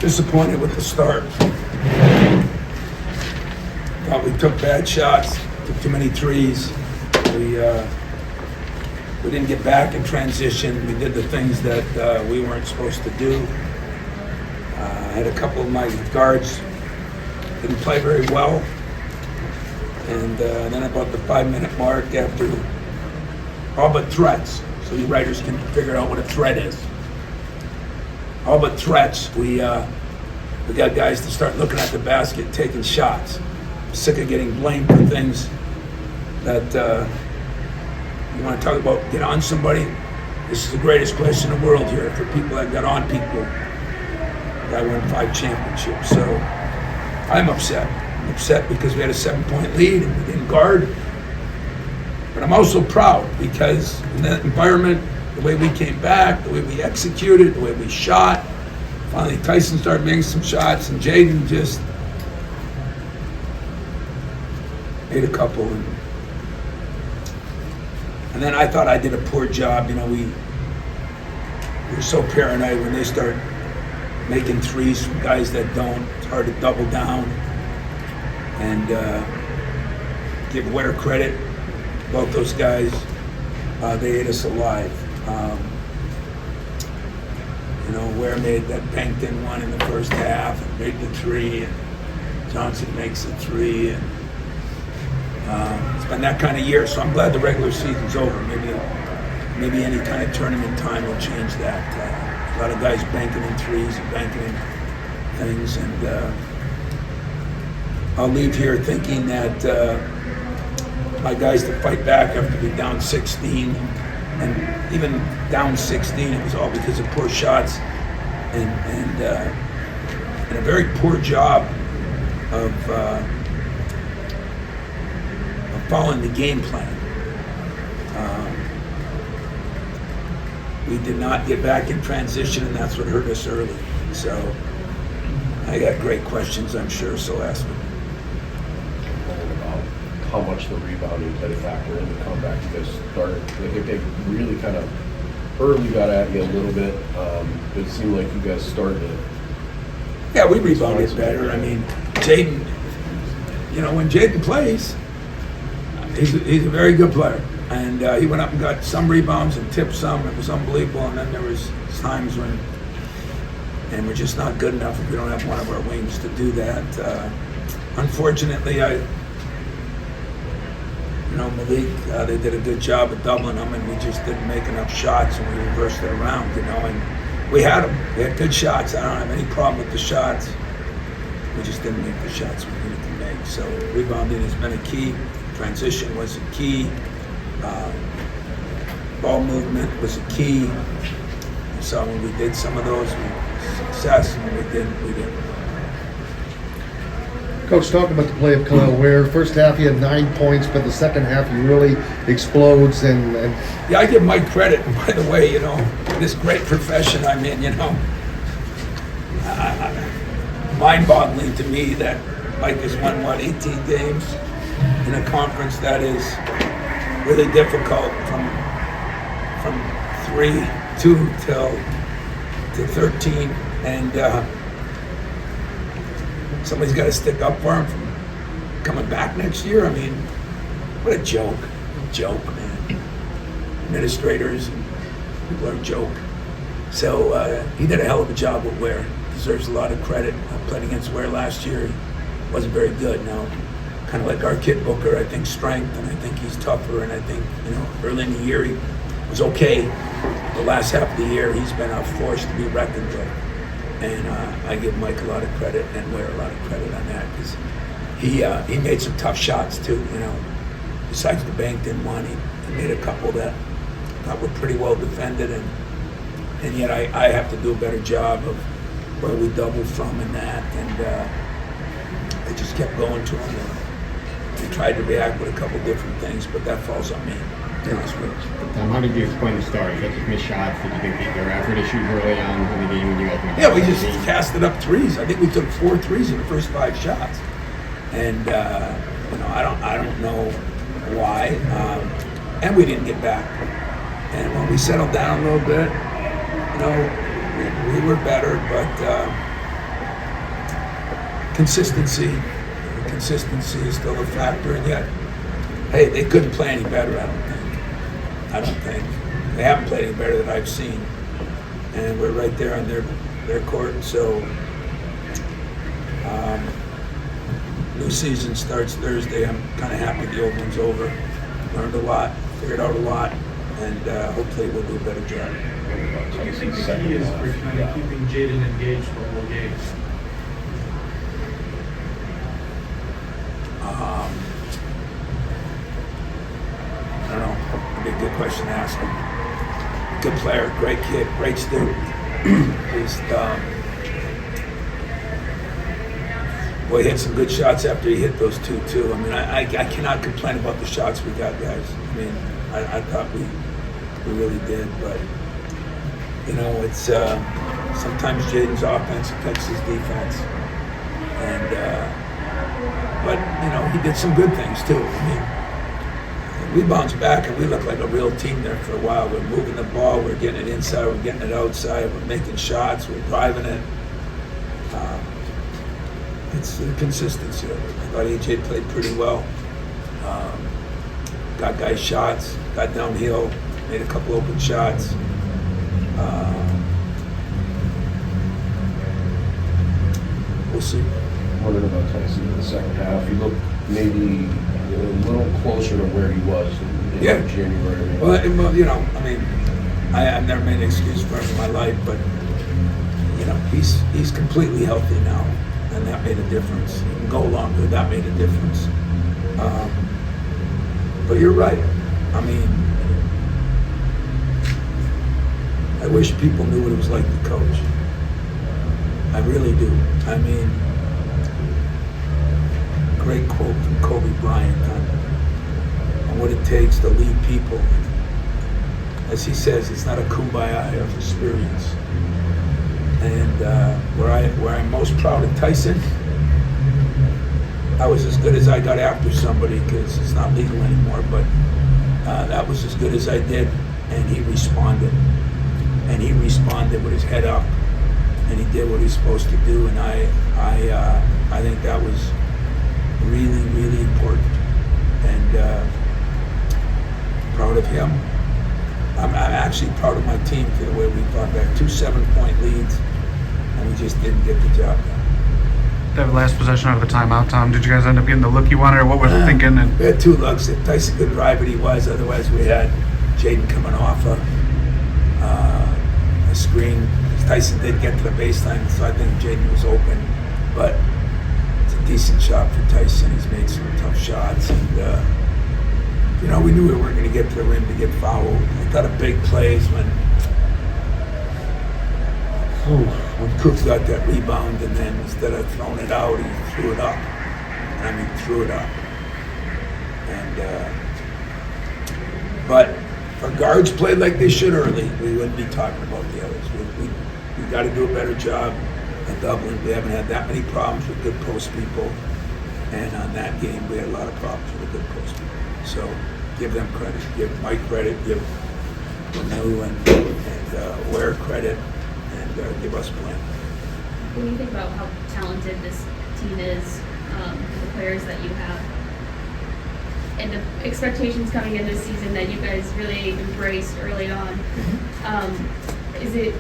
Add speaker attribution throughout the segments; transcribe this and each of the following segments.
Speaker 1: Disappointed with the start. Thought we took bad shots, took too many threes. We didn't get back in transition. We did the things that we weren't supposed to do. I had a couple of my guards didn't play very well. And then about the 5-minute mark, after all but threats, so you writers can figure out what a threat is. All but threats, we got guys to start looking at the basket, taking shots. I'm sick of getting blamed for things that you want to talk about, get on somebody. This is the greatest place in the world here for people that got on people. I won 5 championships, so I'm upset. I'm upset because we had a 7-point lead and we didn't guard. But I'm also proud because in that environment, the way we came back, the way we executed, the way we shot, finally Tyson started making some shots and Jaden just made a couple. And then I thought I did a poor job. We were so paranoid when they start making threes from guys that don't. It's hard to double down and give Ware credit. Both those guys, they ate us alive. Ware made that banked in one in the first half and made the 3, and Johnson makes the 3, and it's been that kind of year. So I'm glad the regular season's over. Maybe any kind of tournament time will change that. A lot of guys banking in 3s and banking in things, and I'll leave here thinking that my guys to fight back after being down 16, and even down 16, it was all because of poor shots and a very poor job of following the game plan. We did not get back in transition, and that's what hurt us early. So I got great questions, I'm sure, so ask me.
Speaker 2: About how much the rebounding played a factor in the comeback you guys started. I think they really kind of early got at you a little bit. It seemed like you guys started to.
Speaker 1: Yeah, we rebounded better. I mean, Jaden, when Jaden plays, he's a very good player. And he went up and got some rebounds and tipped some. It was unbelievable. And then there was times when, and we're just not good enough if we don't have one of our wings to do that. Unfortunately, Malik, they did a good job of doubling them, and we just didn't make enough shots, and we reversed it around, and we had them. We had good shots. I don't have any problem with the shots. We just didn't make the shots we needed to make. So rebounding has been a key. Transition was a key. Ball movement was a key. You saw when we did some of those, success, and when we didn't.
Speaker 3: Coach, talk about the play of Khalil Ware. First half, he had 9 points, but the second half, he really explodes. And
Speaker 1: yeah, I give Mike credit. By the way, this great profession I'm in, mind-boggling to me that Mike has won 18 games in a conference that is really difficult from 3-2 to 13, and somebody's got to stick up for him from coming back next year. I mean, what a joke, man. Administrators and people are a joke. So he did a hell of a job with Ware. Deserves a lot of credit. I played against Ware last year. He wasn't very good. Now, kind of like our kid Booker, I think strength, and I think he's tougher, and I think, early in the year he was okay. The last half of the year, he's been a force to be reckoned with. And I give Mike a lot of credit and Ware a lot of credit on that, because he made some tough shots too, Besides the banked in one, he made a couple that I thought were pretty well defended, and yet I have to do a better job of where we doubled from in that, and I just kept going to him. And tried to react with a couple different things, but that falls on me.
Speaker 4: How did you explain the start? Is that just missed shots? Did you think there were effort issues early on in the game when you guys went?
Speaker 1: Yeah, we just casted up threes. I think we took 4 threes in the first 5 shots, and I don't know why. And we didn't get back. And when we settled down a little bit, we were better, but consistency. Consistency is still a factor, and yet, hey, they couldn't play any better. I don't think they haven't played any better that I've seen, and we're right there on their court. So, new season starts Thursday. I'm kind of happy the old one's over. Learned a lot, figured out a lot, and hopefully we'll do a better job.
Speaker 5: What do you think the key is for kind of keeping Jaden engaged the whole game?
Speaker 1: I don't know. It'd be a good question to ask him. Good player, great kid, great student. Just, well, he hit some good shots after he hit those two, too. I mean, I cannot complain about the shots we got, guys. I mean, I thought we really did, but, you know, it's sometimes Jaden's offense affects his defense. And, but, you know, he did some good things, too. I mean, we bounced back and we looked like a real team there for a while. We're moving the ball, we're getting it inside, we're getting it outside, we're making shots, we're driving it. It's the consistency of it. I thought AJ played pretty well. Got guys shots, got downhill, made a couple open shots. We'll see.
Speaker 2: Wondering about Tyson in the second half. He looked maybe a little closer to where he was in January.
Speaker 1: Well, you know, I mean, I've never made an excuse for him in my life, but you know, he's completely healthy now, and that made a difference. He can go longer, that made a difference. But you're right. I mean, I wish people knew what it was like to coach. I really do. I mean, great quote from Kobe Bryant on what it takes to lead people. As he says, it's not a kumbaya of experience. And where I'm most proud of Tyson, I was as good as I got after somebody because it's not legal anymore, but that was as good as I did, and he responded. And he responded with his head up, and he did what he's supposed to do, and I think that was really, really important, and proud of him. I'm actually proud of my team for the way we fought back. 2 7-point leads, and we just didn't get the job done.
Speaker 6: That last possession out of the timeout, Tom, did you guys end up getting the look you wanted, or what was you thinking? And
Speaker 1: we had 2 looks. If Tyson could drive it, he was. Otherwise, we had Jaden coming off a screen. Tyson did get to the baseline, so I think Jaden was open. But it's a decent shot for Tyson. He's made some tough shots, and you know, we knew we weren't going to get to the rim to get fouled. I thought a big play is when Cook got that rebound, and then instead of throwing it out, he threw it up. And I mean, threw it up. And but if our guards played like they should early, we wouldn't be talking about the others. We got to do a better job at Dublin. We haven't had that many problems with good post people, and on that game, we had a lot of problems with the good post people. So give them credit, give Mike credit, give Renew and Ware credit, and give us plenty.
Speaker 7: When you think about how talented this team is, the players that you have, and the expectations coming in this season that you guys really embraced early on, is it?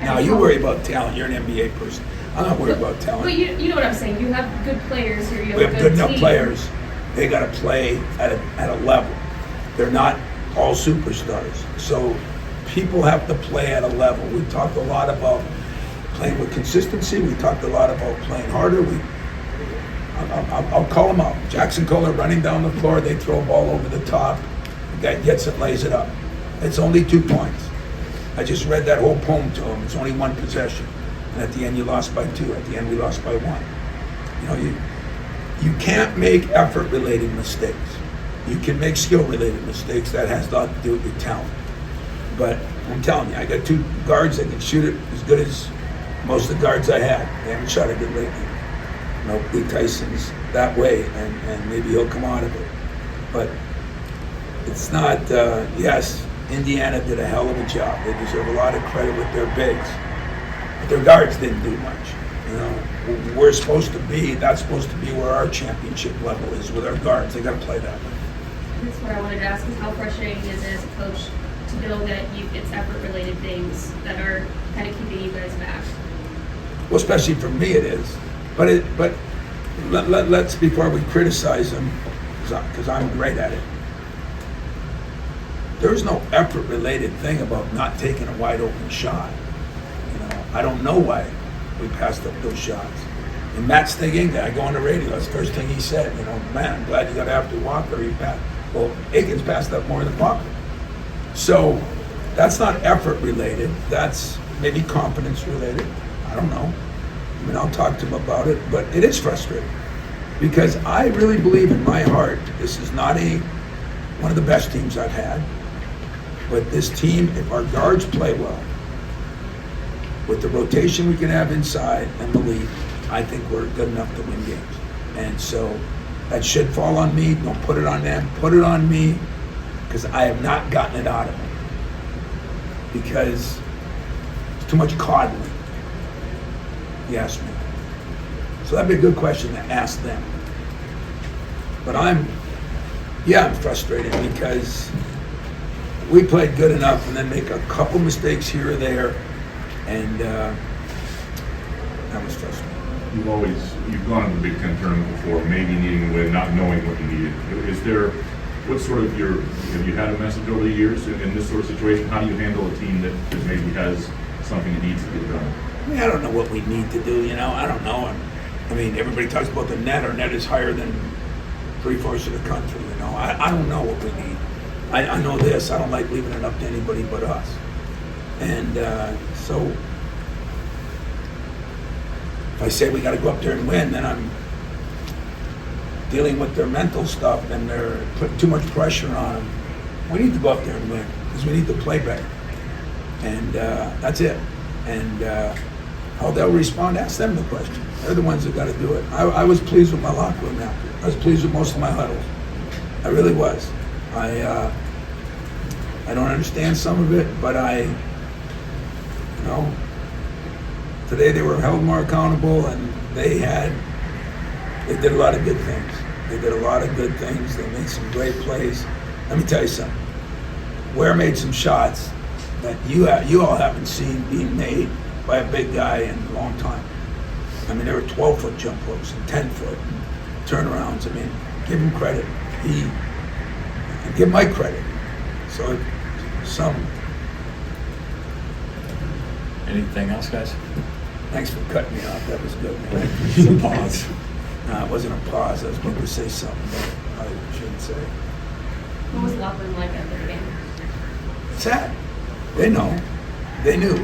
Speaker 1: Now you worry about talent. You're an NBA person. I'm not worried about talent.
Speaker 7: But you know what I'm saying. You have good players here. You
Speaker 1: We
Speaker 7: have
Speaker 1: have
Speaker 7: a
Speaker 1: good
Speaker 7: good
Speaker 1: enough
Speaker 7: team.
Speaker 1: players. They got to play at a level. They're not all superstars. So people have to play at a level. We talked a lot about playing with consistency. We talked a lot about playing harder. I'll call them out. Jackson Kohler running down the floor. They throw a ball over the top. The guy gets it, lays it up. It's only 2 points. I just read that whole poem to him. It's only 1 possession. And at the end, you lost by 2. At the end, we lost by 1. You know, you can't make effort-related mistakes. You can make skill-related mistakes. That has a lot to do with your talent. But I'm telling you, I got 2 guards that can shoot it as good as most of the guards I had. They haven't shot it good lately. You know, Lee Tyson's that way, and maybe he'll come out of it. But it's not, yes, Indiana did a hell of a job. They deserve a lot of credit with their bigs. But their guards didn't do much. You know, we're supposed to be, that's supposed to be where our championship level is with our guards. They gotta play that way.
Speaker 7: That's what I wanted to ask, is how frustrating is it as a coach to know that it's effort-related things that are kind of keeping you guys back?
Speaker 1: Well, especially for me it is. But let's, before we criticize them, because I'm great at it, there's no effort-related thing about not taking a wide-open shot. You know, I don't know why we passed up those shots. And Matt Stiging, I go on the radio, that's the first thing he said, you know, man, I'm glad you got after Walker. He passed. Well, Aikens passed up more than Walker. So that's not effort-related. That's maybe confidence-related. I don't know. I mean, I'll talk to him about it, but it is frustrating because I really believe in my heart this is not one of the best teams I've had. But this team, if our guards play well, with the rotation we can have inside and the lead, I think we're good enough to win games. And so that should fall on me. Don't put it on them. Put it on me, because I have not gotten it out of them. Because it's too much coddling, you ask me. So that'd be a good question to ask them. But I'm frustrated because we played good enough and then make a couple mistakes here or there, and that was frustrating.
Speaker 8: You've gone to the Big Ten tournament before, maybe needing to win, not knowing what you needed. Is there, what's sort of have you had a message over the years in this sort of situation? How do you handle a team that maybe has something that needs to get done?
Speaker 1: I mean, I don't know what we need to do, you know, I don't know. I mean, everybody talks about the net. Our net is higher than 3/4 of the country, you know. I don't know what we need. I know this, I don't like leaving it up to anybody but us. And so if I say we got to go up there and win, then I'm dealing with their mental stuff and they're putting too much pressure on them. We need to go up there and win because we need to play better. And that's it. And how they'll respond, ask them the question. They're the ones that got to do it. I was pleased with my locker room after. I was pleased with most of my huddles. I really was. I don't understand some of it, but today they were held more accountable, and they did a lot of good things. They did a lot of good things. They made some great plays. Let me tell you something. Ware made some shots that you all haven't seen being made by a big guy in a long time. I mean, there were 12-foot jump hooks and 10-foot turnarounds. I mean, give him credit. And give Mike credit. So,
Speaker 9: Anything else, guys?
Speaker 1: thanks for cutting me off. That was good, man.
Speaker 9: It's a pause.
Speaker 1: No, it wasn't a pause. I was going to say something that I shouldn't say.
Speaker 7: What was the locker room like after the game?
Speaker 1: Sad. They know. They knew.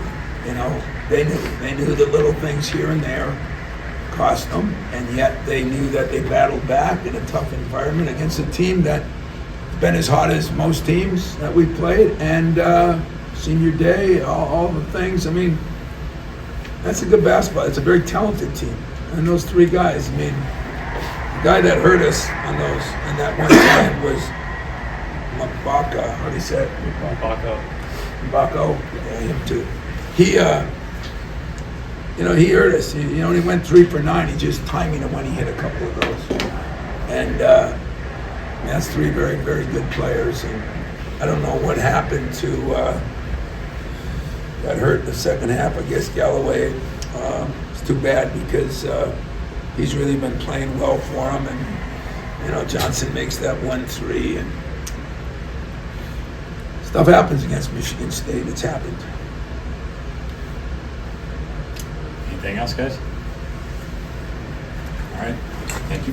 Speaker 1: You know, they knew. They knew the little things here and there cost them, and yet they knew that they battled back in a tough environment against a team that's been as hot as most teams that we've played, and senior day, all the things. I mean, that's a good basketball. It's a very talented team. And those three guys, I mean, the guy that hurt us on that one time was Mbaka. How do you say it? Mbako. Yeah, him too. He hurt us. He only went 3 for 9. He just timing it when he hit a couple of those. And that's three very, very good players. And I don't know what happened to got hurt in the second half. I guess Galloway. It's too bad because he's really been playing well for him. And Johnson makes that 1-3, and stuff happens against Michigan State. It's happened.
Speaker 9: Anything else, guys? All right.